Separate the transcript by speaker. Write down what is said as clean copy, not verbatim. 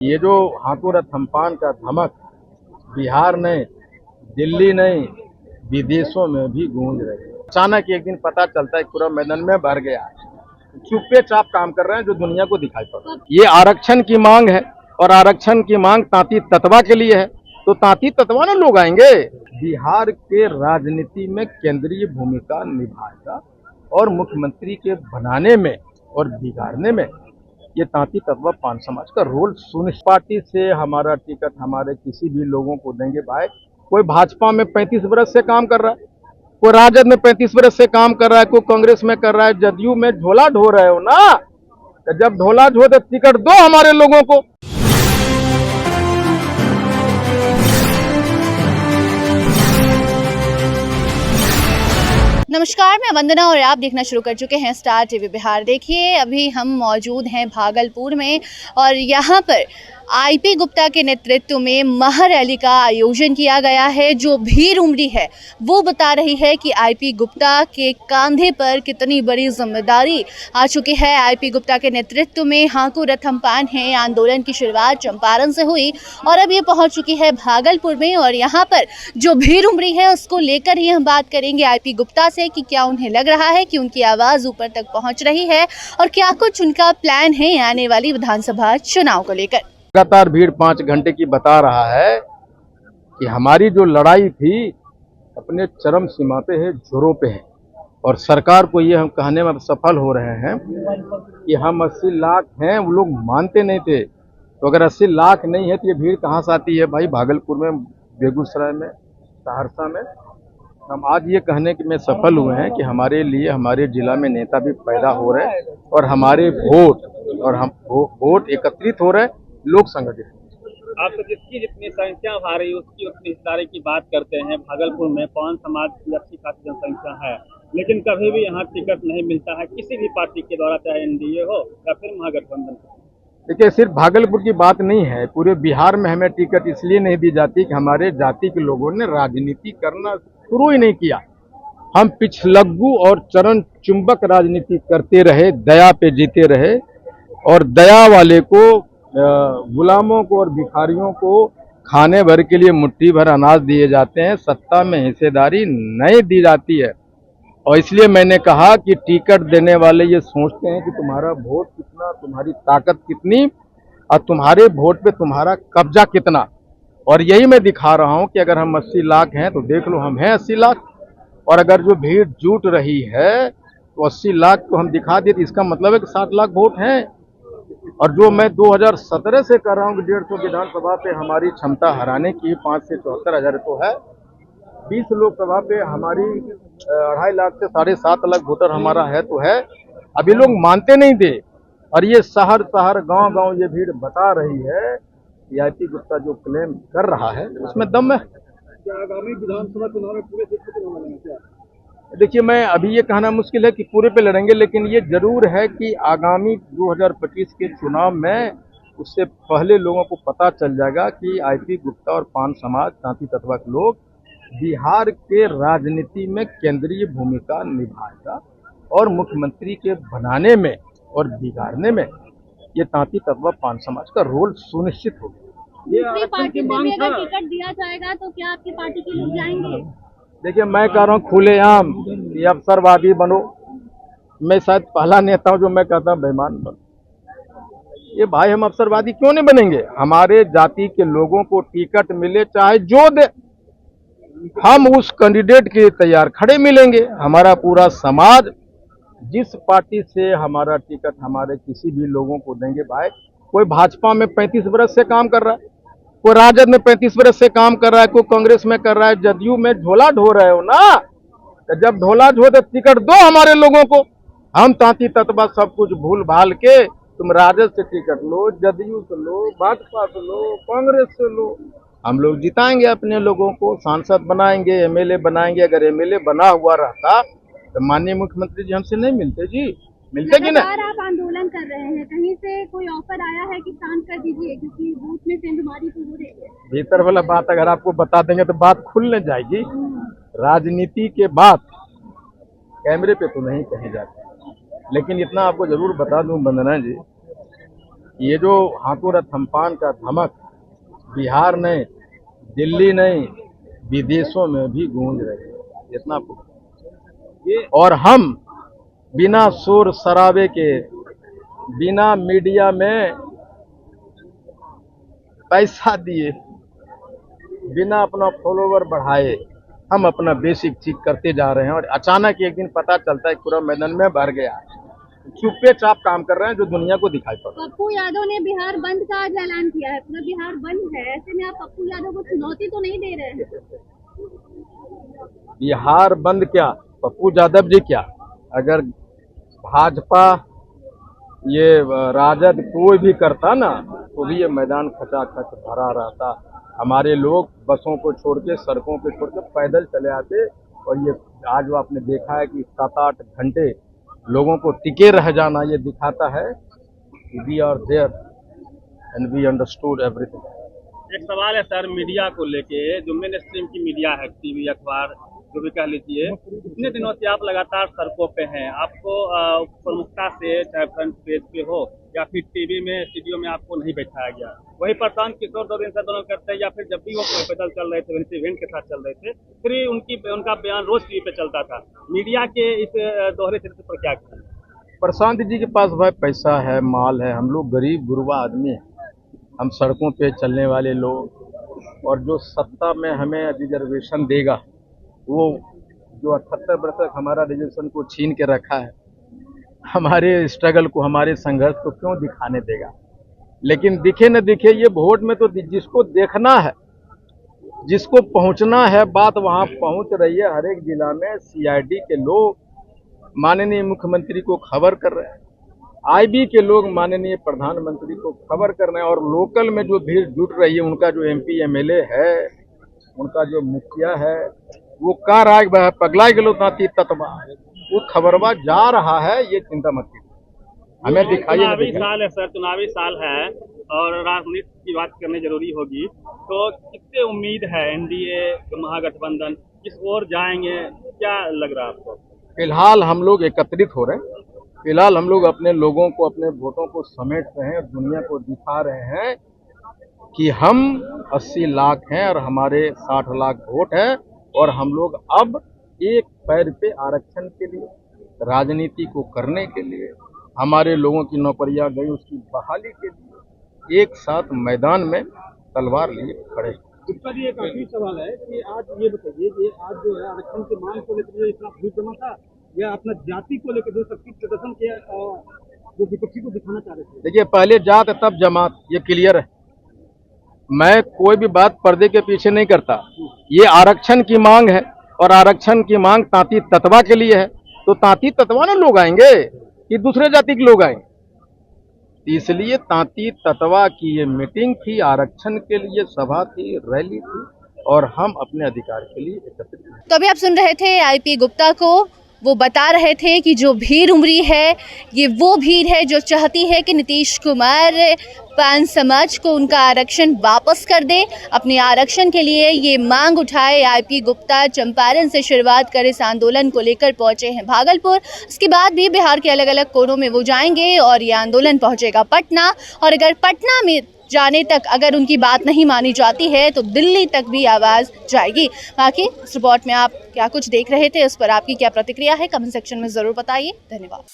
Speaker 1: ये जो हाथों थम्पान का धमक बिहार नहीं, दिल्ली नहीं, विदेशों में भी गूंज रही है। अचानक एक दिन पता चलता है पूरा मैदान में भर गया, चुप्पे चाप काम कर रहे हैं जो दुनिया को दिखाई पड़ रहा है। ये आरक्षण की मांग है और आरक्षण की मांग तांती ततवा के लिए है, तो तांती ततवा ना लोग आएंगे। बिहार के राजनीति में केंद्रीय भूमिका निभाएगा और मुख्यमंत्री के बनाने में और बिगाड़ने में ये तांती तत्वा पान समाज का रोल सुनिश्चित। पार्टी से हमारा टिकट हमारे किसी भी लोगों को देंगे भाई। कोई भाजपा में 35 वर्ष से काम कर रहा है, कोई राजद में 35 वर्ष से काम कर रहा है, कोई कांग्रेस में कर रहा है, जदयू में ढोला ढो रहे हो ना, तो जब ढोला ढो तो टिकट दो हमारे लोगों को।
Speaker 2: नमस्कार, मैं वंदना और आप देखना शुरू कर चुके हैं स्टार टीवी बिहार। देखिए, अभी हम मौजूद हैं भागलपुर में और यहाँ पर आईपी गुप्ता के नेतृत्व में महारैली का आयोजन किया गया है। जो भीड़ उमड़ी है वो बता रही है कि आईपी गुप्ता के कंधे पर कितनी बड़ी जिम्मेदारी आ चुकी है। आईपी गुप्ता के नेतृत्व में हाकू रथम्पान है आंदोलन की शुरुआत चंपारण से हुई और अब ये पहुंच चुकी है भागलपुर में। और यहाँ पर जो भीड़ उमड़ी है उसको लेकर ही हम बात करेंगे आईपी गुप्ता से कि क्या उन्हें लग रहा है कि उनकी आवाज़ ऊपर तक पहुँच रही है और क्या कुछ उनका प्लान है आने वाली विधानसभा चुनाव को लेकर।
Speaker 1: लगातार भीड़ 5 घंटे की बता रहा है कि हमारी जो लड़ाई थी अपने चरम सीमा पे है, जोरों पे है, और सरकार को ये हम कहने में सफल हो रहे हैं कि हम 80 लाख हैं। वो लोग मानते नहीं थे, तो अगर 80 लाख नहीं है तो ये भीड़ कहाँ से आती है भाई। भागलपुर में, बेगूसराय में, सहरसा में हम आज ये कहने में सफल हुए हैं कि हमारे लिए हमारे जिला में नेता भी पैदा हो रहे हैं और हमारे वोट एकत्रित हो रहे हैं, लोग संगठित।
Speaker 3: आप तो जिसकी जितनी संख्या आ रही है उसकी उतनी हिस्सेदारी की बात करते हैं। भागलपुर में पवन समाज की अच्छी खासी जनसंख्या है, लेकिन कभी भी यहाँ टिकट नहीं मिलता है किसी भी पार्टी के द्वारा, चाहे एनडीए हो या फिर महागठबंधन।
Speaker 1: देखिए, सिर्फ भागलपुर की बात नहीं है, पूरे बिहार में हमें टिकट इसलिए नहीं दी जाती कि हमारे जाति के लोगों ने राजनीति करना शुरू ही नहीं किया। हम पिछलग्गू और चरण चुंबक राजनीति करते रहे, दया पे जीते रहे, और दया वाले को, गुलामों को और भिखारियों को खाने भर के लिए मुट्ठी भर अनाज दिए जाते हैं, सत्ता में हिस्सेदारी नहीं दी जाती है। और इसलिए मैंने कहा कि टिकट देने वाले ये सोचते हैं कि तुम्हारा वोट कितना, तुम्हारी ताकत कितनी और तुम्हारे वोट पे तुम्हारा कब्जा कितना। और यही मैं दिखा रहा हूं कि अगर हम 80 लाख हैं तो देख लो, हम हैं 80 लाख। और अगर जो भीड़ जुट रही है तो 80 लाख को हम दिखा दिए तो इसका मतलब है कि 60 लाख वोट हैं। और जो मैं 2017 से कर रहा हूँ कि 150 विधानसभा पे हमारी क्षमता हराने की 5 से 74 हजार तो है, 20 लोकसभा पे हमारी 2.5 लाख से 7.5 लाख वोटर हमारा है तो है। अभी लोग मानते नहीं थे, और ये शहर शहर गांव गांव ये भीड़ बता रही है कि आईपी गुप्ता जो क्लेम कर रहा है उसमें दम है। क्या आगामी विधानसभा चुनाव में पूरे देश में चुनाव लड़ेंगे? देखिए, मैं अभी ये कहना मुश्किल है कि पूरे पे लड़ेंगे, लेकिन ये जरूर है कि आगामी 2025 के चुनाव में उससे पहले लोगों को पता चल जाएगा कि आईपी गुप्ता और पान समाज, तांती ततवा के लोग बिहार के राजनीति में केंद्रीय भूमिका निभाएगा और मुख्यमंत्री के बनाने में और बिगाड़ने में ये तांती ततवा पान समाज का रोल सुनिश्चित होगा।
Speaker 4: दूसरी पार्टी से भी अगर टिकट दिया जाएगा तो क्या आपकी पार्टी के लोग जाएंगे?
Speaker 1: देखिए, मैं कह रहा हूँ खुलेआम ये अवसरवादी बनो। मैं शायद पहला नेता हूँ जो मैं कहता हूँ बेईमान बनो। ये भाई, हम अवसरवादी क्यों नहीं बनेंगे? हमारे जाति के लोगों को टिकट मिले चाहे जो दे, हम उस कैंडिडेट के तैयार खड़े मिलेंगे। हमारा पूरा समाज, जिस पार्टी से हमारा टिकट हमारे किसी भी लोगों को देंगे भाई। कोई भाजपा में 35 वर्ष से काम कर रहा है, कोई राजद में 35 वर्ष से काम कर रहा है, कोई कांग्रेस में कर रहा है, जदयू में ढोला ढो रहे हो ना, तो जब ढोला ढो तो टिकट दो हमारे लोगों को। हम तांती ततवा सब कुछ भूल भाल के तुम राजद से टिकट लो, जदयू से लो, भाजपा से लो, कांग्रेस से लो, हम लोग जिताएंगे अपने लोगों को, सांसद बनाएंगे, एमएलए बनाएंगे। अगर एमएलए बना हुआ रहता तो माननीय मुख्यमंत्री जी हमसे नहीं मिलते जी, मिलते कि नहीं?
Speaker 4: आप आंदोलन कर रहे हैं, कहीं से कोई ऑफर आया है कि शांत कर दीजिए क्योंकि बूथ में सेंधमारी तो हो रही है?
Speaker 1: भीतर वाला बात अगर आपको बता देंगे तो बात खुलने जाएगी। राजनीति के बात कैमरे पे तो नहीं कही जाती, लेकिन इतना आपको जरूर बता दूं वंदना जी ये जो हाथों थम्पान का धमक बिहार नहीं, दिल्ली नहीं, विदेशों में भी गूंज रही है, इतना
Speaker 3: ये
Speaker 1: और हम बिना शोर शराबे के, बिना मीडिया में पैसा दिए, बिना अपना फॉलोवर बढ़ाए हम अपना बेसिक चीज करते जा रहे हैं और अचानक एक दिन पता चलता है पूरा मैदान में भर गया। चुप्पे चाप काम कर रहे हैं जो दुनिया को दिखाई पड़ रहा है।
Speaker 4: पप्पू यादव ने बिहार बंद का आज ऐलान किया है, पूरा बिहार बंद है, ऐसे में आप पप्पू यादव को चुनौती तो नहीं दे रहे हैं?
Speaker 1: बिहार बंद क्या, पप्पू यादव जी क्या, अगर भाजपा ये राजद कोई भी करता ना तो भी ये मैदान खचाखच भरा रहता। हमारे लोग बसों को छोड़ के, सड़कों पे छोड़ के पैदल चले आते और ये आज वो आपने देखा है कि 7-8 घंटे लोगों को टिके रह जाना ये दिखाता है we are there and we understood everything.
Speaker 3: एक सवाल है सर, मीडिया को लेके, जो मेन स्ट्रीम की मीडिया है, टीवी, अखबार, जो भी कह लीजिए, इतने दिनों से आप लगातार सड़कों पे हैं, आपको प्रमुखता से चाहे फ्रंट पेज पे हो या फिर टीवी में, स्टूडियो में आपको नहीं बैठाया गया। वही प्रशांत किशोर 2 दिन से दोनों करते हैं, या फिर जब भी वो पैदल चल रहे थे, इवेंट के साथ चल रहे थे, फिर उनका बयान रोज टीवी पे चलता था। मीडिया के इस दोहरे चरित्र पर क्या कहें?
Speaker 1: प्रशांत जी के पास भाई पैसा है, माल है, हम लोग गरीब गुरबा आदमी हैं, हम सड़कों पे चलने वाले लोग, और जो सत्ता में हमें रिजर्वेशन देगा वो जो 78 वर्ष तक हमारा रिजर्वेशन को छीन के रखा है, हमारे स्ट्रगल को, हमारे संघर्ष को क्यों दिखाने देगा। लेकिन दिखे न दिखे, ये वोट में तो जिसको देखना है, जिसको पहुंचना है, बात वहां पहुंच रही है। हर एक जिला में सीआईडी के लोग माननीय मुख्यमंत्री को खबर कर रहे हैं, आईबी के लोग माननीय प्रधानमंत्री को खबर कर रहे हैं, और लोकल में जो भीड़ जुट रही है, उनका जो एमपी एमएलए है, उनका जो मुखिया है, वो कह रहा है पगला गलो नाती तत्वा, वो खबरवा जा रहा है, ये चिंता मत कीजिए, हमें दिखाई
Speaker 3: चुनावी साल है सर, चुनावी साल है और राजनीति की बात करनी जरूरी होगी, तो कितने उम्मीद है एनडीए महागठबंधन किस ओर जाएंगे, क्या लग रहा है आपको?
Speaker 1: फिलहाल हम लोग एकत्रित हो रहे हैं, फिलहाल हम लोग अपने लोगों को, अपने वोटों को समेट रहे हैं, दुनिया को दिखा रहे हैं कि हम 80 लाख हैं और हमारे 60 लाख वोट है, और हम लोग अब एक पैर पे आरक्षण के लिए, राजनीति को करने के लिए, हमारे लोगों की नौकरियां गई उसकी बहाली के लिए एक साथ मैदान में तलवार लिए खड़े।
Speaker 3: इसका भी एक आखिरी सवाल है कि आज ये बताइए कि आज जो है आरक्षण की मांग को लेकर इतना भीड़ जमा था, या अपना जाति को लेकर जो शक्ति प्रदर्शन किया, जो विपक्षी को दिखाना चाह रहे थे?
Speaker 1: देखिए, पहले जात तब जमात, ये क्लियर है। मैं कोई भी बात पर्दे के पीछे नहीं करता। ये आरक्षण की मांग है और आरक्षण की मांग तांती तत्वा के लिए है, तो तांती तत्वा ना लोग आएंगे कि दूसरे जाति के लोग आएंगे, इसलिए तांती तत्वा की ये मीटिंग थी, आरक्षण के लिए सभा थी, रैली थी, और हम अपने अधिकार के लिए एकत्रित हैं।
Speaker 2: तो अभी आप सुन रहे थे आईपी गुप्ता को, वो बता रहे थे कि जो भीड़ उमड़ी है, ये वो भीड़ है जो चाहती है कि नीतीश कुमार पान समाज को उनका आरक्षण वापस कर दे, अपने आरक्षण के लिए ये मांग उठाए। आईपी गुप्ता चंपारण से शुरुआत कर इस आंदोलन को लेकर पहुंचे हैं भागलपुर, उसके बाद भी बिहार के अलग अलग कोनों में वो जाएंगे और ये आंदोलन पहुंचेगा पटना, और अगर पटना में जाने तक अगर उनकी बात नहीं मानी जाती है तो दिल्ली तक भी आवाज़ जाएगी। बाकी इस रिपोर्ट में आप क्या कुछ देख रहे थे, उस पर आपकी क्या प्रतिक्रिया है, कमेंट सेक्शन में ज़रूर बताइए। धन्यवाद।